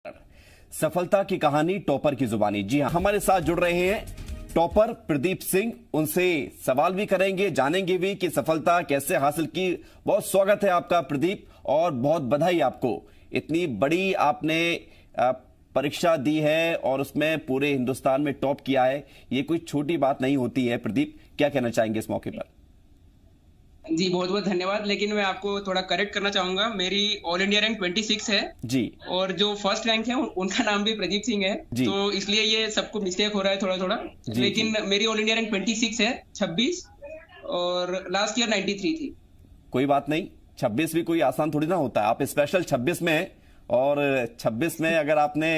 सफलता की कहानी टॉपर की जुबानी। जी हाँ, हमारे साथ जुड़ रहे हैं टॉपर प्रदीप सिंह। उनसे सवाल भी करेंगे, जानेंगे भी कि सफलता कैसे हासिल की। बहुत स्वागत है आपका प्रदीप, और बहुत बधाई आपको। इतनी बड़ी आपने परीक्षा दी है और उसमें पूरे हिंदुस्तान में टॉप किया है। ये कोई छोटी बात नहीं होती है। प्रदीप, क्या कहना चाहेंगे इस मौके पर? जी बहुत बहुत धन्यवाद। लेकिन मैं आपको थोड़ा करेक्ट करना चाहूंगा, मेरी ऑल इंडिया रैंक 26 है। जी। और जो फर्स्ट रैंक है उनका नाम भी प्रदीप सिंह है। जी। तो इसलिए ये सबको मिस्टेक हो रहा है थोड़ा थोड़ा। लेकिन मेरी ऑल इंडिया रैंक 26 है, 26, और लास्ट ईयर 93 थी। कोई बात नहीं, 26 भी कोई आसान थोड़ी ना होता है। आप स्पेशल 26 में, और 26 में अगर आपने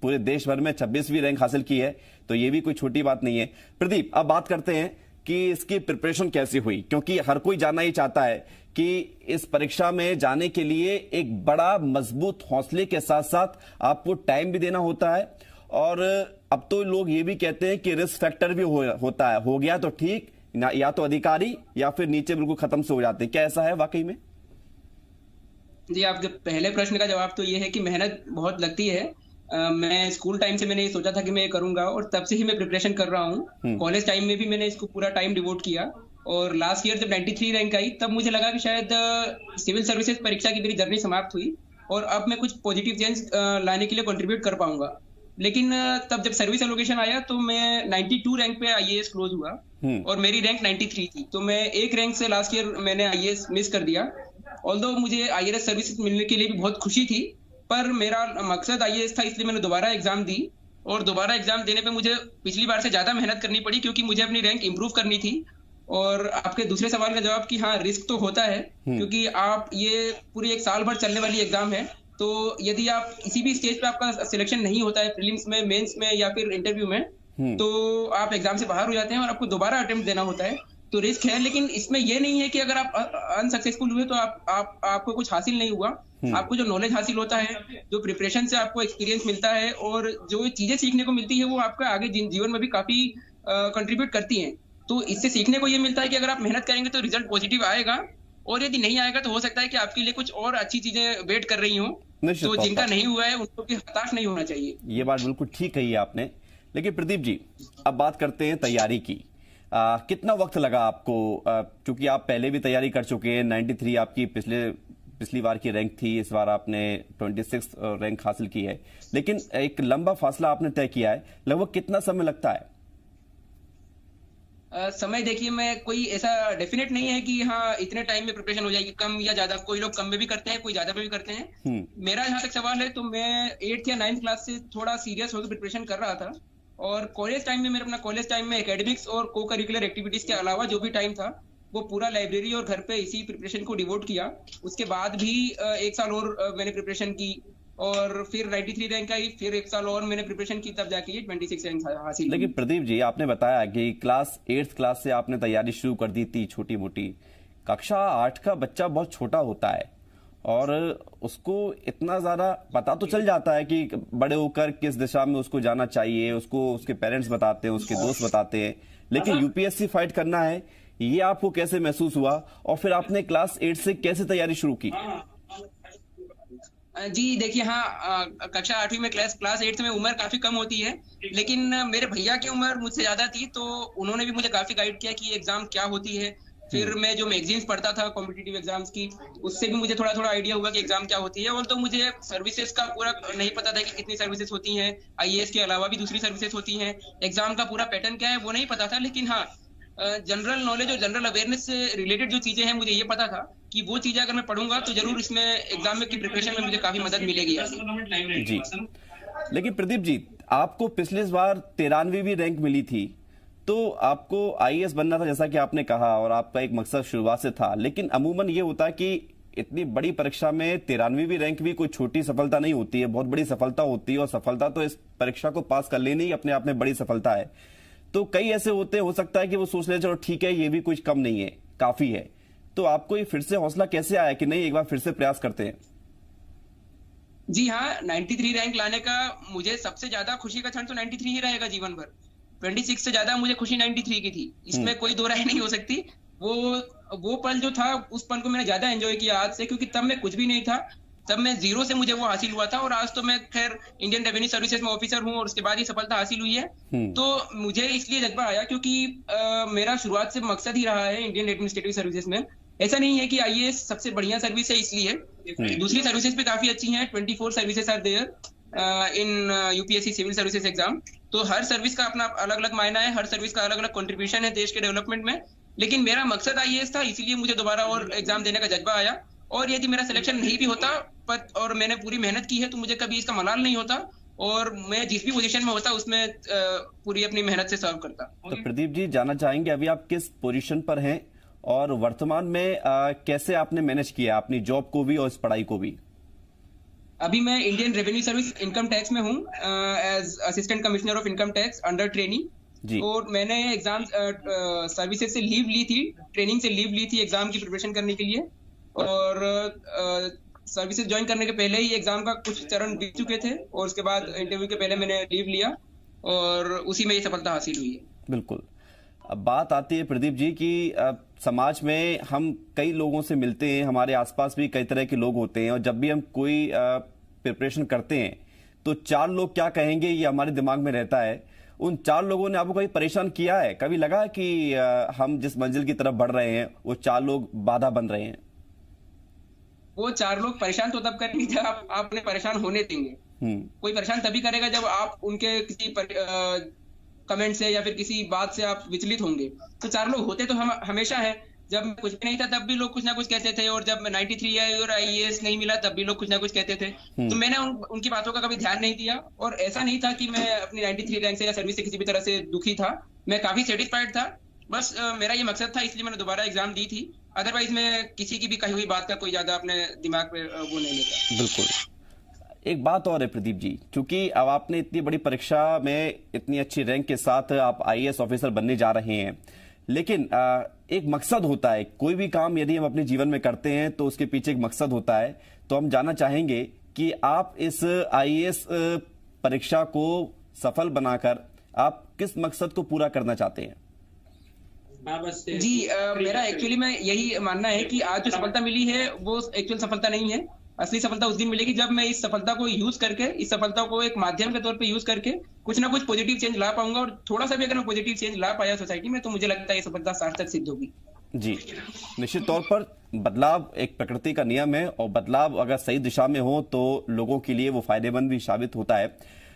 पूरे देश भर में 26वीं रैंक हासिल की है तो ये भी कोई छोटी बात नहीं है। प्रदीप, अब बात करते हैं कि इसकी प्रिपरेशन कैसी हुई, क्योंकि हर कोई जानना ही चाहता है कि इस परीक्षा में जाने के लिए एक बड़ा मजबूत हौसले के साथ साथ आपको टाइम भी देना होता है। और अब तो लोग ये भी कहते हैं कि रिस्क फैक्टर भी होता है। हो गया तो ठीक, या तो अधिकारी या फिर नीचे बिल्कुल खत्म से हो जाते हैं। क्या ऐसा है वाकई में? जी, आपके पहले प्रश्न का जवाब तो ये है कि मेहनत बहुत लगती है। मैं स्कूल टाइम से मैंने ये सोचा था कि मैं ये करूंगा, और तब से ही मैं प्रिपरेशन कर रहा हूँ। कॉलेज टाइम में भी मैंने इसको पूरा टाइम डिवोट किया। और लास्ट ईयर जब 93 रैंक आई, तब मुझे लगा कि शायद सिविल सर्विसेज परीक्षा की मेरी जर्नी समाप्त हुई और अब मैं कुछ पॉजिटिव चेंज लाने के लिए कंट्रीब्यूट कर पाऊंगा। लेकिन तब जब सर्विस एलोकेशन आया तो मैं 92 रैंक पे आईएएस क्लोज हुआ, और मेरी रैंक 93 थी। तो मैं एक रैंक से लास्ट ईयर मैंने आईएएस मिस कर दिया। ऑल्दो मुझे आईएएस सर्विस मिलने के लिए भी बहुत खुशी थी, पर मेरा मकसद आईएएस था, इसलिए मैंने दोबारा एग्जाम दी। और दोबारा एग्जाम देने पे मुझे पिछली बार से ज्यादा मेहनत करनी पड़ी, क्योंकि मुझे अपनी रैंक इंप्रूव करनी थी। और आपके दूसरे सवाल का जवाब कि हाँ, रिस्क तो होता है, क्योंकि आप ये पूरी एक साल भर चलने वाली एग्जाम है। तो यदि आप किसी भी स्टेज पे आपका सिलेक्शन नहीं होता है, प्रीलिम्स में, मेंस में या फिर इंटरव्यू में, तो आप एग्जाम से बाहर हो जाते हैं और आपको दोबारा अटेम्प्ट देना होता है। तो रिस्क है, लेकिन इसमें ये नहीं है कि अगर आप अनसक्सेसफुल हुए तो आपको कुछ हासिल नहीं हुआ। आपको जो नॉलेज हासिल होता है, जो प्रिपरेशन से आपको एक्सपीरियंस मिलता है, और जो चीजें सीखने को मिलती है, वो आपका आगे जीवन में भी काफी कंट्रीब्यूट करती हैं। तो इससे सीखने को ये मिलता है कि अगर आप मेहनत करेंगे तो रिजल्ट पॉजिटिव आएगा, और यदि नहीं आएगा तो हो सकता है कि आपके लिए कुछ और अच्छी चीजें वेट कर रही हों। तो जिनका नहीं हुआ है उनको भी हताश नहीं होना चाहिए। ये बात बिल्कुल ठीक कही है आपने। लेकिन प्रदीप जी, अब बात करते हैं तैयारी की। कितना वक्त लगा आपको? क्योंकि आप पहले भी तैयारी कर चुके हैं। 93 आपकी पिछली बार की रैंक थी, इस बार आपने 26 रैंक हासिल की है। लेकिन एक लंबा फासला आपने तय किया है। लगभग कितना समय लगता है? समय देखिए, मैं कोई ऐसा डेफिनेट नहीं है कि हाँ इतने टाइम में प्रिपरेशन हो जाएगी, कम या ज्यादा। कोई लोग कम में भी करते हैं, कोई ज्यादा में भी करते हैं। मेरा जहां तक सवाल है, तो मैं 8th या 9th क्लास से थोड़ा सीरियस होकर प्रिपरेशन कर रहा था। और कॉलेज टाइम में मेरे अपना कॉलेज टाइम में एकेडमिक्स और को करिकुलर एक्टिविटीज के अलावा जो भी टाइम था, वो पूरा लाइब्रेरी और घर पे इसी प्रिपरेशन को डिवोट किया। उसके बाद भी 1 साल और मैंने प्रिपरेशन की, और फिर 93 रैंक आई। फिर 1 साल और मैंने प्रिपरेशन की, तब जाके 26 रैंक हासिल। लेकिन प्रदीप जी, आपने बताया कि क्लास 8th क्लास से आपने तैयारी शुरू कर दी थी छोटी मोटी। कक्षा 8 का बच्चा बहुत छोटा होता है, और उसको इतना ज्यादा पता तो चल जाता है कि बड़े होकर किस दिशा में उसको जाना चाहिए। उसको उसके पेरेंट्स बताते हैं, उसके दोस्त बताते हैं। लेकिन यूपीएससी फाइट करना है, ये आपको कैसे महसूस हुआ? और फिर आपने क्लास 8 से कैसे तैयारी शुरू की? जी देखिए, हाँ, कक्षा 8वीं में क्लास 8 में उम्र काफी कम होती है, लेकिन मेरे भैया की उम्र मुझसे ज्यादा थी, तो उन्होंने भी मुझे काफी गाइड किया कि एग्जाम क्या होती है। फिर मैं जो मैगजीन्स पढ़ता था कॉम्पिटिटिव एग्जाम्स की, उससे भी मुझे थोड़ा थोड़ा आइडिया हुआ कि एग्जाम क्या होती है। और तो मुझे सर्विसेज का पूरा नहीं पता था कि कितनी सर्विसेज होती हैं, आईएएस के अलावा भी दूसरी सर्विसेज होती हैं। एग्जाम का पूरा पैटर्न क्या है वो नहीं पता था, लेकिन हाँ, जनरल नॉलेज और जनरल अवेयरनेस से रिलेटेड जो चीजें हैं, मुझे ये पता था कि वो चीजें अगर मैं पढ़ूंगा तो जरूर इसमें एग्जाम में की प्रिपरेशन में मुझे काफी मदद मिलेगी। जी। लेकिन प्रदीप जी, आपको पिछले बार 93वीं रैंक मिली थी, तो आपको आईएएस बनना था जैसा कि आपने कहा, और आपका एक मकसद शुरुआत से था। लेकिन अमूमन ये होता है कि इतनी बड़ी परीक्षा में 93वीं रैंक भी कोई छोटी सफलता नहीं होती है, बहुत बड़ी सफलता होती है। और सफलता तो इस परीक्षा को पास कर लेनी ही अपने आप में बड़ी सफलता है। तो कई ऐसे होते हो सकता है कि वो सोच ले चलो ठीक है, ये भी कुछ कम नहीं है, काफी है। तो आपको ये फिर से हौसला कैसे आया कि नहीं, एक बार फिर से प्रयास करते हैं? जी हाँ, 93 रैंक लाने का मुझे सबसे ज्यादा खुशी का क्षण तो 93 ही रहेगा जीवन भर। 26 से ज्यादा मुझे खुशी 93 की थी, इसमें कोई दो राय नहीं हो सकती। वो पल जो था, उस पल को मैंने ज्यादा एंजॉय किया आज से, क्योंकि तब मैं कुछ भी नहीं था। तब मैं जीरो से मुझे वो हासिल हुआ था, और आज तो मैं खैर इंडियन रेवेन्यू सर्विसेज में ऑफिसर हूँ, और उसके बाद ही सफलता हासिल हुई है। तो मुझे इसलिए जज्बा आया क्योंकि मेरा शुरुआत से मकसद ही रहा है इंडियन एडमिनिस्ट्रेटिव सर्विसेज में। ऐसा नहीं है कि आईएएस सबसे बढ़िया सर्विस है इसलिए, दूसरी सर्विसेज भी काफी अच्छी हैं। 24 services are there in UPSC civil services exam. तो हर सर्विस का अपना अलग अलग मायना है, हर सर्विस का अलग अलग कंट्रीब्यूशन है देश के डेवलपमेंट में। लेकिन मेरा मकसद आईएएस था, इसीलिए मुझे दोबारा और एग्जाम देने का जज्बा आया। और यदि मेरा सिलेक्शन नहीं भी होता और मैंने पूरी मेहनत की है, तो मुझे कभी इसका मलाल नहीं होता, और मैं जिस भी पोजीशन में होता उसमें पूरी अपनी मेहनत से सर्व करता। तो प्रदीप जी, जानना चाहेंगे अभी आप किस पोजीशन पर हैं और वर्तमान में कैसे आपने मैनेज किया अपनी जॉब को भी और इस पढ़ाई को भी? अभी मैं Indian revenue service income tax में हूँ as assistant commissioner of income tax under training. और मैंने एग्जाम सर्विसेज से लीव ली थी, ट्रेनिंग से लीव ली थी एग्जाम की प्रिपरेशन करने के लिए। और सर्विसेज ज्वाइन करने के पहले ही एग्जाम का कुछ चरण बीत चुके थे, और उसके बाद इंटरव्यू के पहले मैंने लीव लिया, और उसी में ये सफलता हासिल हुई है। बिल्कुल। अब बात आती है प्रदीप जी कि समाज में हम कई लोगों से मिलते हैं, हमारे आसपास भी कई तरह के लोग होते हैं, और जब भी हम कोई प्रिपरेशन करते हैं तो 4 लोग क्या कहेंगे ये हमारे दिमाग में रहता है। उन 4 लोगों ने आपको कभी परेशान किया है? कभी लगा कि हम जिस मंजिल की तरफ बढ़ रहे हैं वो 4 लोग बाधा बन रहे हैं? वो 4 लोग परेशान तो तब करेंगे जब आप उन्हें परेशान होने देंगे। कोई परेशान तभी करेगा जब आप उनके किसी कमेंट से या फिर किसी बात से आप विचलित होंगे। तो 4 लोग होते तो हम हमेशा है। जब मैं कुछ भी नहीं था तब भी लोग कुछ ना कुछ कहते थे, और जब मैं 93 आई और आईएएस नहीं मिला तब भी लोग कुछ ना कुछ कहते थे। तो मैंने उनकी बातों का कभी ध्यान नहीं दिया, और ऐसा नहीं था कि मैं अपनी 93 रैंक से या सर्विस से किसी भी तरह से दुखी था। मैं काफी सेटिस्फाइड था। बस मेरा ये मकसद था, इसलिए मैंने दोबारा एग्जाम दी थी। अदरवाइज मैं किसी की भी कही हुई बात का कोई ज्यादा अपने दिमाग पे वो नहीं लेता। बिल्कुल। एक बात और है प्रदीप जी, क्योंकि अब आपने इतनी बड़ी परीक्षा में इतनी अच्छी रैंक के साथ आप आईएएस ऑफिसर बनने जा रहे हैं, लेकिन एक मकसद होता है। कोई भी काम यदि हम अपने जीवन में करते हैं तो उसके पीछे एक मकसद होता है। तो हम जानना चाहेंगे कि आप इस आईएएस परीक्षा को सफल बनाकर आप किस मकसद को पूरा करना चाहते हैं? जी, मेरा एक्चुअली में यही मानना है कि आज जो सफलता मिली है वो एक्चुअल सफलता नहीं है। असली सफलता उस दिन मिलेगी जब मैं इस सफलता को यूज करके, इस सफलता को एक माध्यम के तौर पे यूज करके कुछ ना कुछ पॉजिटिव चेंज ला पाऊंगा। और थोड़ा सा भी अगर मैं पॉजिटिव चेंज ला पाया सोसाइटी में, तो मुझे लगता है ये सफलता सार्थक सिद्ध होगी। जी, निश्चित तौर पर बदलाव एक प्रकृति का नियम है, और बदलाव अगर सही दिशा में हो तो लोगों के लिए वो फायदेमंद भी साबित होता है।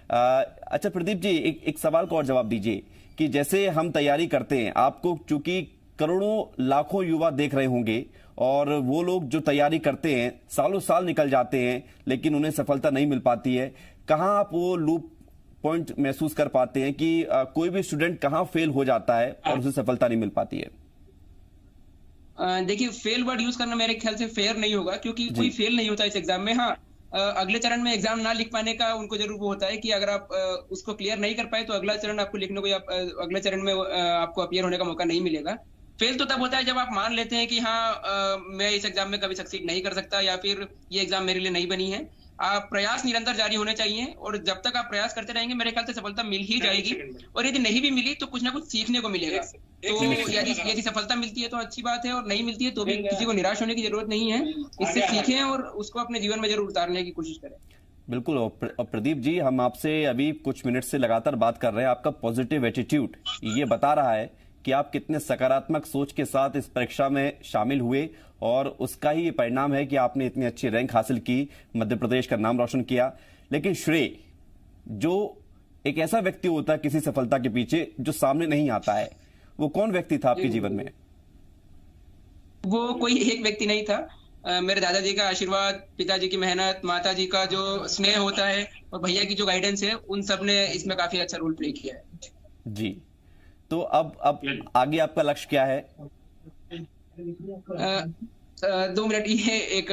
अच्छा प्रदीप जी, एक सवाल का और जवाब दीजिए कि जैसे हम तैयारी करते हैं, आपको चूंकि करोड़ों लाखों युवा देख रहे होंगे, और वो लोग जो तैयारी करते हैं सालों साल निकल जाते हैं लेकिन उन्हें सफलता नहीं मिल पाती है। कहाँ आप वो लूप पॉइंट महसूस कर पाते हैं कि कोई भी स्टूडेंट कहाँ फेल हो जाता है और उसे सफलता नहीं मिल पाती है? देखिए, फेल वर्ड यूज करना मेरे ख्याल से फेयर नहीं होगा, क्योंकि कोई फेल नहीं होता इस एग्जाम में। हाँ, अगले चरण में एग्जाम ना लिख पाने का उनको जरूर वो होता है कि अगर आप उसको क्लियर नहीं कर पाए तो अगला चरण आपको लिखने को, या अगले चरण में आपको अपीयर होने का मौका नहीं मिलेगा। फेल तो तब होता है जब आप मान लेते हैं कि हाँ, मैं इस एग्जाम में कभी सक्सीड नहीं कर सकता, या फिर ये एग्जाम मेरे लिए नहीं बनी है। आप प्रयास निरंतर जारी होने चाहिए, और जब तक आप प्रयास करते रहेंगे मेरे ख्याल से सफलता मिल ही जाएगी। और यदि नहीं भी मिली तो कुछ ना कुछ सीखने को मिलेगा। तो यदि सफलता मिलती है तो अच्छी बात है, और नहीं मिलती है तो भी किसी को निराश होने की जरूरत नहीं है। इससे सीखें और उसको अपने जीवन में जरूर उतारने की कोशिश करें। बिल्कुल। और प्रदीप जी, हम आपसे अभी कुछ मिनट से लगातार बात कर रहे हैं। आपका पॉजिटिव एटीट्यूड ये बता रहा है कि आप कितने सकारात्मक सोच के साथ इस परीक्षा में शामिल हुए, और उसका ही परिणाम है कि आपने इतनी अच्छी रैंक हासिल की, मध्य प्रदेश का नाम रोशन किया। लेकिन श्रेय जो एक ऐसा व्यक्ति होता है किसी सफलता के पीछे जो सामने नहीं आता है, वो कौन व्यक्ति था आपके जीवन में? वो कोई एक व्यक्ति नहीं था। मेरे दादाजी का आशीर्वाद, पिताजी की मेहनत, माताजी का जो स्नेह होता है, और भैया की जो गाइडेंस है, उन सब ने इसमें काफी अच्छा रोल प्ले किया है। जी, तो अब आगे आपका लक्ष्य क्या है? 2 मिनट, ये एक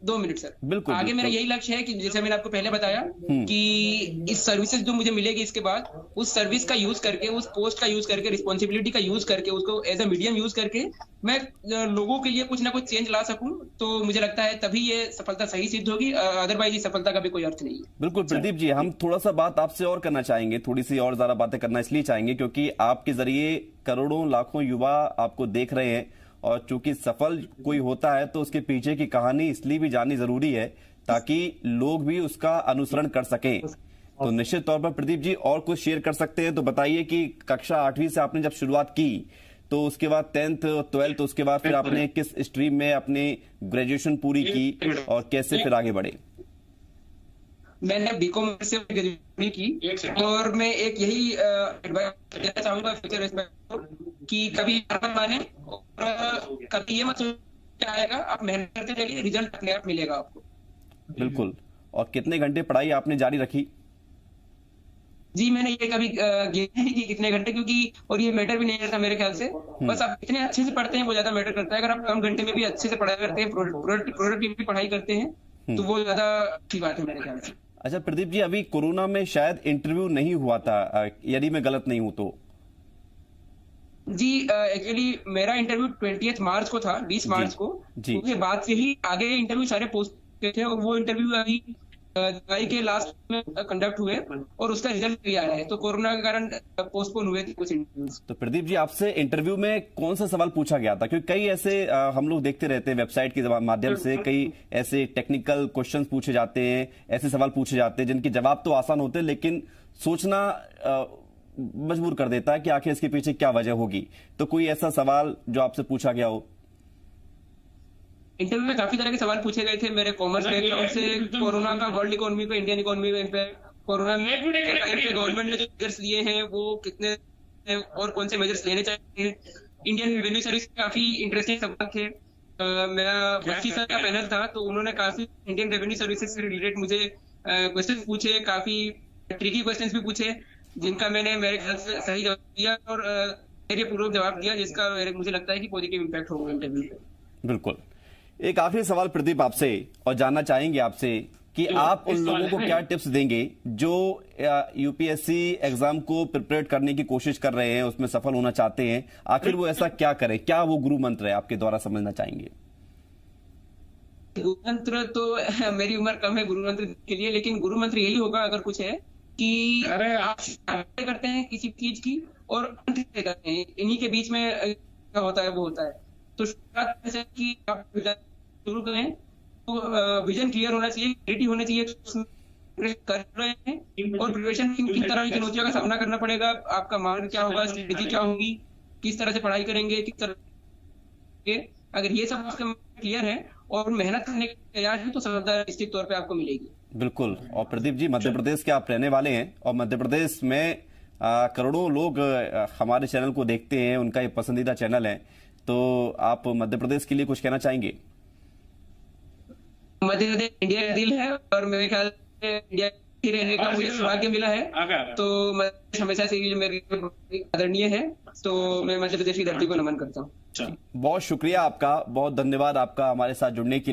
2 मिनट सर। बिल्कुल। आगे मेरा यही लक्ष्य है कि जैसे मैंने आपको पहले बताया कि इस सर्विसेज जो मुझे मिलेगी इसके बाद, उस सर्विस का यूज करके, उस पोस्ट का यूज करके, रिस्पॉन्सिबिलिटी का यूज करके, उसको एज ए मीडियम यूज करके मैं लोगों के लिए कुछ ना कुछ चेंज ला सकूं। तो मुझे लगता है तभी ये सफलता सही सिद्ध होगी, अदरवाइज इस सफलता का भी कोई अर्थ नहीं है। बिल्कुल प्रदीप जी, हम थोड़ा सा बात आपसे और करना चाहेंगे, थोड़ी सी और ज्यादा बातें करना इसलिए चाहेंगे क्योंकि आपके जरिए करोड़ों लाखों युवा आपको देख रहे हैं, और चूंकि सफल कोई होता है तो उसके पीछे की कहानी इसलिए भी जाननी जरूरी है ताकि लोग भी उसका अनुसरण कर सकें। तो निश्चित तौर पर प्रदीप जी और कुछ शेयर कर सकते हैं तो बताइए कि कक्षा 8वीं से आपने जब शुरुआत की तो उसके बाद 10th 12th उसके बाद फिर आपने किस स्ट्रीम में अपनी ग्रेजुएशन पूरी की और कैसे फिर आगे बढ़े? मैंने बीकॉम से ग्रेजुएशन की और मैं एक यही एडवाइस देना चाहूंगा फ्यूचर को कि कभी हार मत माने और कभी ये मत सोचो आएगा, आप मेहनत करते चलिए, रिजल्ट अपने आप मिलेगा आपको। बिल्कुल। और कितने घंटे पढ़ाई आपने जारी रखी? जी मैंने ये कभी गिना नहीं कि कितने घंटे, क्योंकि और ये मैटर भी नहीं करता मेरे ख्याल से। बस आप इतने अच्छे से पढ़ते हैं वो ज्यादा मैटर करता है। अगर आप कम घंटे में भी अच्छे से पढ़ाई करते हैं, प्रोडक्टिव पढ़ाई करते हैं तो वो ज्यादा अच्छी बात है मेरे ख्याल से। अच्छा प्रदीप जी, अभी कोरोना में शायद इंटरव्यू नहीं हुआ था, यदि मैं गलत नहीं हूं तो? जी एक्चुअली मेरा इंटरव्यू 20 मार्च को था, 20 मार्च को। उसके बाद से ही आगे इंटरव्यू सारे पोस्ट थे और वो इंटरव्यू अभी जुलाई के लास्ट में कंडक्ट हुए और उसका रिजल्ट भी आया है। तो कोरोना के कारण पोस्टपोन हुए थे कुछ इंटरव्यूज। तो प्रदीप जी, आपसे इंटरव्यू में कौन सा सवाल पूछा गया था? क्योंकि कई ऐसे हम लोग देखते रहते हैं वेबसाइट के माध्यम से, कई ऐसे टेक्निकल क्वेश्चंस पूछे जाते हैं, ऐसे सवाल पूछे जाते हैं जिनके जवाब तो आसान होते हैं लेकिन सोचना मजबूर कर देता है कि आखिर इसके पीछे क्या वजह होगी। तो कोई ऐसा सवाल जो आपसे पूछा गया हो? इंटरव्यू में काफी तरह के सवाल पूछे गए थे मेरे कॉमर्स बैकग्राउंड से, कोरोना का वर्ल्ड इकोनॉमी पे, इंडियन इकोनॉमी पे इम्पैक्ट, कोरोना में गवर्नमेंट ने जो मेजर्स लिए हैं वो कितने और कौन से मेजर्स लेने चाहिए। इंडियन रेवेन्यू सर्विस काफी इंटरेस्टिंग सवाल थे। मेरा 25 साल का पैनल था तो उन्होंने काफी इंडियन रेवेन्यू सर्विसेज से रिलेटेड मुझे क्वेश्चन पूछे, काफी ट्रिकी क्वेश्चन भी पूछे जिनका मैंने मेरे ख्याल से सही जवाब दिया और धैर्यपूर्वक जवाब दिया, जिसका मुझे लगता है कि पॉजिटिव इम्पैक्ट होगा इंटरव्यू पे। बिल्कुल। एक आखिरी सवाल प्रदीप आपसे, और जानना चाहेंगे आपसे कि आप उन लोगों को क्या टिप्स देंगे जो यूपीएससी एग्जाम को प्रिपेयर करने की कोशिश कर रहे हैं, उसमें सफल होना चाहते हैं, आखिर वो ऐसा क्या करें? क्या वो गुरु मंत्र है आपके द्वारा समझना चाहेंगे? गुरु मंत्र तो मेरी उम्र कम है गुरु मंत्र के लिए, लेकिन गुरु मंत्र यही होगा अगर कुछ है कि अरे आप करते हैं किसी चीज की और करते हैं, इन्हीं के बीच में क्या होता है वो होता है। तो कि आप शुरू करें तो विजन क्लियर होना चाहिए, क्लैरिटी होनी चाहिए, कर रहे हैं और प्रिपरेशन किन तरह की चुनौतियों का सामना करना पड़ेगा, आपका मार्ग क्या होगा, स्ट्रेटेजी क्या होगी, किस तरह से पढ़ाई करेंगे, किस तरह के, अगर ये सब क्लियर है और मेहनत करने के तैयार है तो सफलता निश्चित तौर पे आपको मिलेगी। बिल्कुल। और प्रदीप जी, मध्य प्रदेश के आप रहने वाले हैं और मध्य प्रदेश में करोड़ों लोग हमारे चैनल को देखते हैं, उनका ये पसंदीदा चैनल है, तो आप मध्य प्रदेश के लिए कुछ कहना चाहेंगे? मध्य प्रदेश इंडिया का दिल है और मेरे ख्याल से इंडिया ही रहने का मुझे सौभाग्य मिला है, तो मैं हमेशा से ये मेरे आदरणीय है, तो मैं मध्य प्रदेश की धरती को नमन करता हूँ। बहुत शुक्रिया आपका, बहुत धन्यवाद आपका हमारे साथ जुड़ने के लिए।